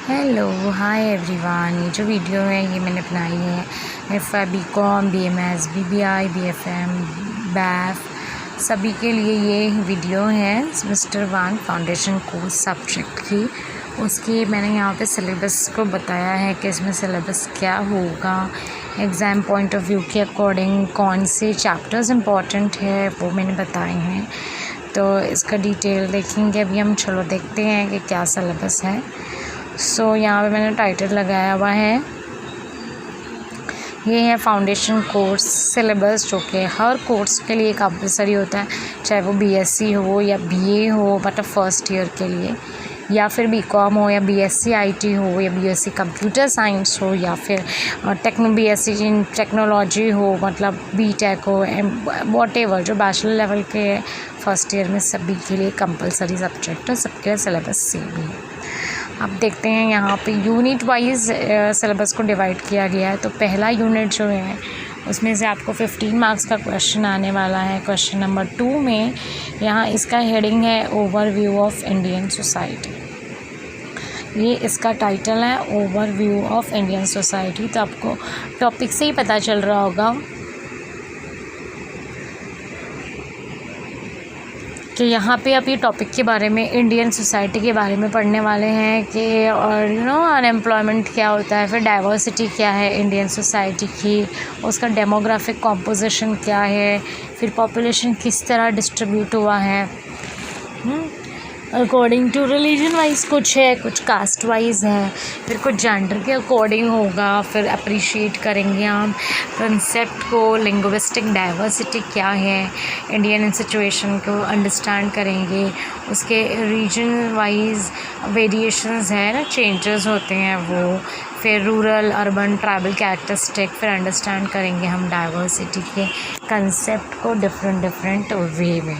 Hello hi everyone. ये जो video है ये मैंने बनाई है एफ.वाई. बी.कॉम, बी.एम.एस, बी.बी.आई, बी.एफ.एम, बैफ सभी के लिए ये वीडियो है सेमेस्टर 1 फाउंडेशन कोर्स सब्जेक्ट की। उसकी मैंने यहाँ पे सिलेबस को बताया है कि इसमें सिलेबस क्या होगा, एग्ज़ाम पॉइंट ऑफ व्यू के अकॉर्डिंग कौन से चैप्टर्स इम्पॉर्टेंट है वो मैंने बताए हैं। तो इसका डिटेल देखेंगे अभी हम। चलो देखते हैं कि क्या सिलेबस है। यहाँ पे मैंने टाइटल लगाया हुआ है, ये है फाउंडेशन कोर्स सिलेबस, जो कि हर कोर्स के लिए कंपलसरी होता है, चाहे वो बीएससी हो या बीए हो मतलब फ़र्स्ट ईयर के लिए, या फिर बीकॉम हो या बीएससी आईटी हो या बीएससी कंप्यूटर साइंस हो या फिर बीएससी इन टेक्नोलॉजी हो मतलब बीटेक हो, वॉटेवर जो बैचलर लेवल के फर्स्ट ईयर में सभी के लिए कंपलसरी सब्जेक्ट है, सबके सिलेबस सेम ही है। अब देखते हैं यहाँ पे यूनिट वाइज सिलेबस को डिवाइड किया गया है। तो पहला यूनिट जो है उसमें से आपको 15 मार्क्स का क्वेश्चन आने वाला है। क्वेश्चन नंबर 2 में यहाँ इसका हेडिंग है ओवरव्यू ऑफ इंडियन सोसाइटी। ये इसका टाइटल है ओवरव्यू ऑफ इंडियन सोसाइटी। तो आपको टॉपिक से ही पता चल रहा होगा कि यहाँ पे आप ये टॉपिक के बारे में, इंडियन सोसाइटी के बारे में पढ़ने वाले हैं कि और अनएम्प्लॉयमेंट क्या होता है, फिर डाइवर्सिटी क्या है इंडियन सोसाइटी की, उसका डेमोग्राफिक कॉम्पोजिशन क्या है, फिर पॉपुलेशन किस तरह डिस्ट्रीब्यूट हुआ है अकॉर्डिंग टू रिलीजन वाइज, कुछ है, कुछ कास्ट वाइज है, फिर कुछ जेंडर के अकॉर्डिंग होगा। फिर अप्रिशिएट करेंगे हम कंसेप्ट को, लिंग्विस्टिक डाइवर्सिटी क्या है, इंडियन सिचुएशन को अंडरस्टैंड करेंगे, उसके रीजन वाइज वेरिएशंस है ना, चेंजेस होते हैं वो, फिर रूरल अर्बन ट्राइबल कैरेक्टरिस्टिक, फिर अंडरस्टैंड करेंगे हम डाइवर्सिटी के कंसेप्ट को डिफरेंट वे में।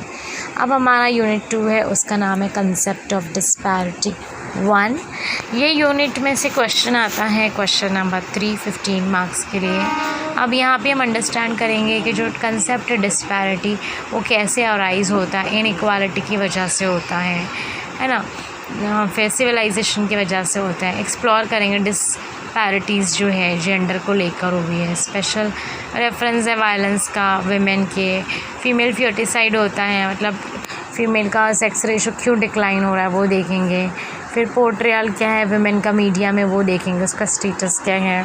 अब हमारा यूनिट 2 है, उसका नाम है कंसेप्ट ऑफ डिस्पैरिटी 1। ये यूनिट में से क्वेश्चन आता है क्वेश्चन नंबर 3 15 मार्क्स के लिए। अब यहाँ पे हम अंडरस्टैंड करेंगे कि जो कंसेप्ट है डिस्पैरिटी वो कैसे अराइज होता है, इनइक्वालिटी की वजह से होता है ना, फिर सिविलाइजेशन की वजह से होता है। एक्सप्लोर करेंगे डिस्पैरिटीज़ जो है जेंडर को लेकर हुई है, स्पेशल रेफरेंस है वायलेंस का विमेन के, फीमेल फर्टिसाइड होता है मतलब फीमेल का सेक्स रेशो क्यों डिक्लाइन हो रहा है वो देखेंगे। फिर पोर्ट्रेयल क्या है विमेन का मीडिया में वो देखेंगे, उसका स्टेटस क्या है।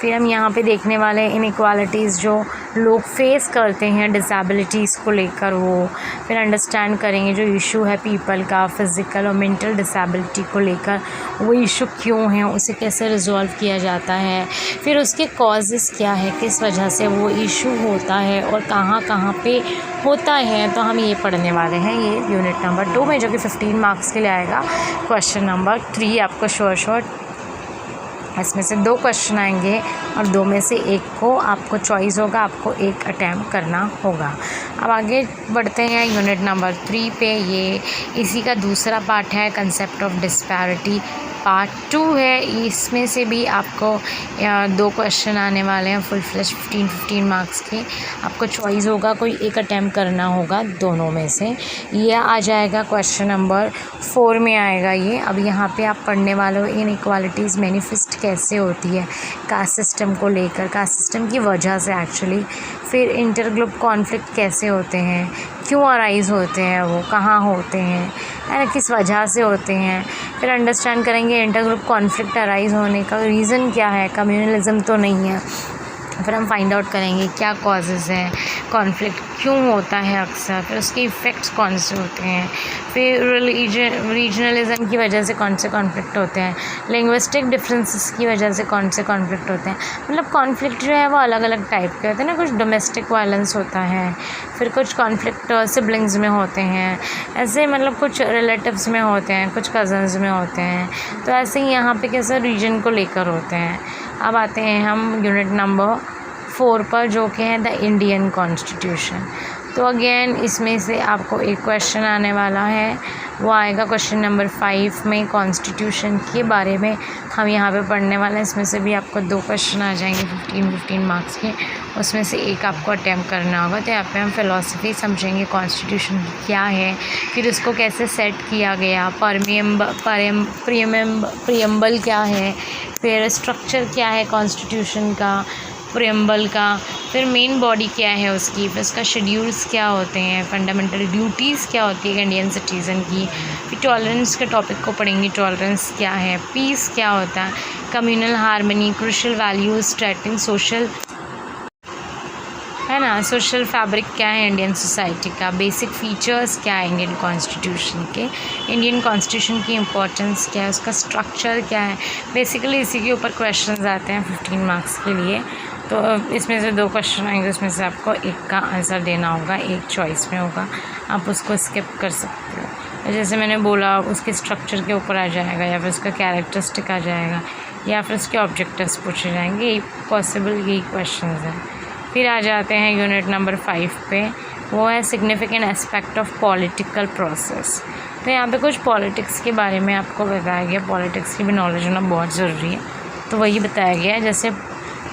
फिर हम यहाँ पे देखने वाले हैं इनइक्वालिटीज़ जो लोग फेस करते हैं डिसेबिलिटीज़ को लेकर वो, फिर अंडरस्टैंड करेंगे जो इशू है पीपल का फिज़िकल और मेंटल डिसेबिलिटी को लेकर, वो इशू क्यों है, उसे कैसे रिजॉल्व किया जाता है, फिर उसके कॉजेज़ क्या है, किस वजह से वो इशू होता है और कहाँ कहाँ पे होता है। तो हम ये पढ़ने वाले हैं ये यूनिट नंबर 2 में, जो कि 15 मार्क्स के लिए आएगा। क्वेश्चन नंबर 3 आपको शॉर्ट इसमें से 2 क्वेश्चन आएंगे और 2 में से एक को आपको चॉइस होगा, आपको एक अटैम्प्ट करना होगा। अब आगे बढ़ते हैं यूनिट नंबर 3 पे। ये इसी का दूसरा पार्ट है, कंसेप्ट ऑफ डिस्पैरिटी पार्ट 2 है। इसमें से भी आपको 2 क्वेश्चन आने वाले हैं फुल फ्लैश 15 मार्क्स के। आपको चॉइस होगा, कोई एक अटैम्प्ट करना होगा दोनों में से। ये आ जाएगा क्वेश्चन नंबर 4 में आएगा ये। अब यहाँ पे आप पढ़ने वाले हो इनइक्वालिटीज़ मैनिफेस्ट कैसे होती है कास्ट सिस्टम को लेकर, कास्ट सिस्टम की वजह से एक्चुअली। फिर इंटर ग्रुप कॉन्फ्लिक्ट कैसे होते हैं, क्यों अराइज़ होते हैं, वो कहाँ होते हैं, है ना, किस वजह से होते हैं। फिर अंडरस्टैंड करेंगे इंटर ग्रुप कॉन्फ्लिक्ट अराइज़ होने का रीज़न क्या है, कम्युनलिज्म तो नहीं है। फिर हम फाइंड आउट करेंगे क्या कॉजेज़ हैं, कॉन्फ्लिक्ट क्यों होता है अक्सर, फिर उसके इफ़ेक्ट्स कौन से होते हैं, फिर रीजनलिज्म की वजह से कौन से कॉन्फ्लिक्ट होते हैं, लिंग्विस्टिक डिफरेंसेस की वजह से कौन से कॉन्फ्लिक्ट होते हैं। मतलब कॉन्फ्लिक्ट जो है वो अलग अलग टाइप के होते हैं ना, कुछ डोमेस्टिक वायलेंस होता है, फिर कुछ कॉन्फ्लिक्ट सिबलिंग्स में होते हैं, ऐसे मतलब कुछ रिलेटिव्स में होते हैं, कुछ कज़न्स में होते हैं। तो ऐसे ही यहाँ पे कैसे रीजन को लेकर होते हैं। अब आते हैं हम यूनिट नंबर 4 पर, जो कि है द इंडियन कॉन्स्टिट्यूशन। तो अगेन इसमें से आपको एक क्वेश्चन आने वाला है, वो आएगा क्वेश्चन नंबर 5 में। कॉन्स्टिट्यूशन के बारे में हम यहाँ पे पढ़ने वाले हैं। इसमें से भी आपको 2 क्वेश्चन आ जाएंगे 15 मार्क्स के, उसमें से एक आपको अटैम्प्ट करना होगा। तो यहाँ पे हम फ़िलॉसफी समझेंगे कॉन्स्टिट्यूशन क्या है, फिर उसको कैसे सेट किया गया, प्रियम्बल क्या है, फिर स्ट्रक्चर क्या है कॉन्स्टिट्यूशन का, प्रियम्बल का, फिर मेन बॉडी क्या है उसकी, फिर उसका शेड्यूल्स क्या होते हैं, फंडामेंटल ड्यूटीज़ क्या होती है इंडियन सिटीज़न की, फिर टॉलरेंस के टॉपिक को पढ़ेंगे, टॉलरेंस क्या है, पीस क्या होता है, communal harmony, crucial values, straightening social, है ना, सोशल फैब्रिक क्या है इंडियन सोसाइटी का, बेसिक फीचर्स क्या है इंडियन कॉन्स्टिट्यूशन के, इंडियन कॉन्स्टिट्यूशन की इम्पोर्टेंस क्या है, उसका स्ट्रक्चर क्या है। बेसिकली इसी के ऊपर क्वेश्चंस आते हैं 15 मार्क्स के लिए। तो इसमें से 2 क्वेश्चन आएंगे, उसमें से आपको एक का आंसर देना होगा, एक चॉइस में होगा, आप उसको स्किप कर सकते हो। जैसे मैंने बोला उसके स्ट्रक्चर के ऊपर आ जाएगा, या फिर उसका कैरेक्टरिस्टिक आ जाएगा, या फिर उसके ऑब्जेक्टिव्स पूछे जाएंगे, यही पॉसिबल यही क्वेश्चन हैं। फिर आ जाते हैं यूनिट नंबर 5 पे, वो है significant aspect of political process. तो यहाँ पे कुछ पॉलिटिक्स के बारे में आपको बताया गया, पॉलिटिक्स की भी नॉलेज होना बहुत ज़रूरी है, तो वही बताया गया है। जैसे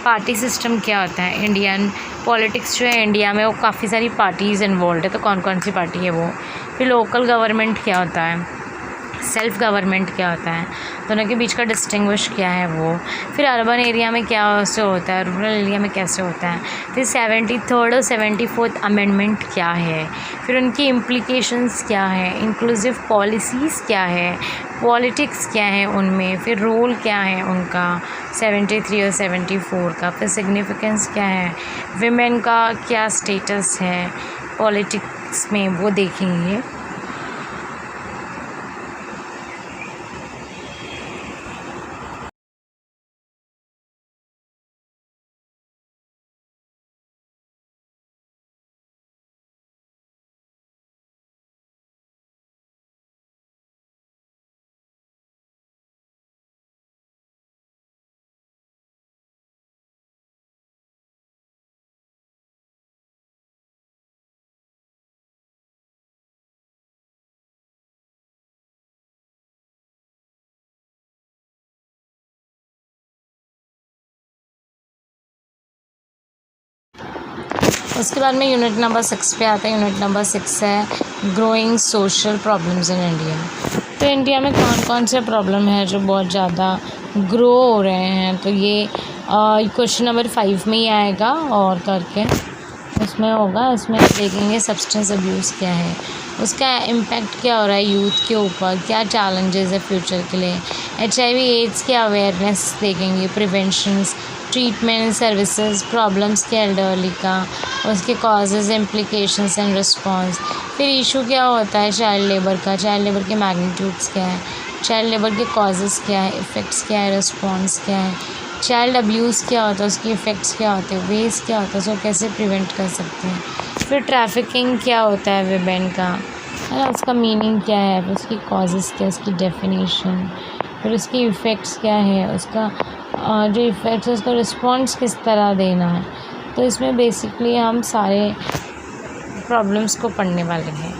पार्टी सिस्टम क्या होता है, इंडियन पॉलिटिक्स जो है इंडिया में, वो काफ़ी सारी पार्टीज़ इन्वॉल्व है, तो कौन कौन सी पार्टी है वो। फिर लोकल गवर्नमेंट क्या होता है, सेल्फ गवर्नमेंट क्या होता है, दोनों के बीच का डिस्टिंग्विश क्या है वो। फिर अर्बन एरिया में क्या से होता है, रूरल एरिया में कैसे होता है। फिर 73rd और 74th अमेंडमेंट क्या है, फिर उनकी इम्प्लीकेशंस क्या है, इंक्लूसिव पॉलिसीज़ क्या है, पॉलिटिक्स क्या है उनमें, फिर रोल क्या है उनका 73 और 74 का, फिर सिग्निफिकेंस क्या है, विमेन का क्या स्टेटस है पॉलिटिक्स में, वो देखेंगे। उसके बाद में यूनिट नंबर 6 पे आता है। यूनिट नंबर 6 है growing social problems in India. तो इंडिया में कौन कौन से प्रॉब्लम है जो बहुत ज़्यादा ग्रो हो रहे हैं, तो ये क्वेश्चन नंबर 5 में ही आएगा और करके उसमें होगा। उसमें देखेंगे सब्सटेंस अब्यूज़ क्या है, उसका इम्पैक्ट क्या हो रहा है यूथ के ऊपर, क्या चैलेंजेस है फ्यूचर के लिए। HIV एड्स की अवेयरनेस देखेंगे, प्रिवेंशंस, ट्रीटमेंट सर्विसेज, प्रॉब्लम्स के एल्डरली का, उसके कॉजेज़, इम्प्लिकेशंस एंड रिस्पॉन्स। फिर इशू क्या होता है चाइल्ड लेबर का, चाइल्ड लेबर के मैग्नीट्यूड्स क्या है, चाइल्ड लेबर के कॉजेज़ क्या है, इफ़ेक्ट्स क्या है, रिस्पॉन्स क्या है, चाइल्ड अब्यूज़ क्या होता है, उसकी इफ़ेक्ट्स क्या होते हैं, वेज क्या होता है, उसको कैसे प्रिवेंट कर सकते हैं। फिर ट्रैफिकिंग क्या होता है विमेन का, है ना, उसका मीनिंग क्या है, फिर उसकी कॉजेज़ क्या है, उसकी डेफिनेशन, फिर उसकी इफ़ेक्ट्स क्या है, उसका जो इफ़ेक्ट्स है उसका रिस्पॉन्स किस तरह देना है। तो इसमें बेसिकली हम सारे प्रॉब्लम्स को पढ़ने वाले हैं।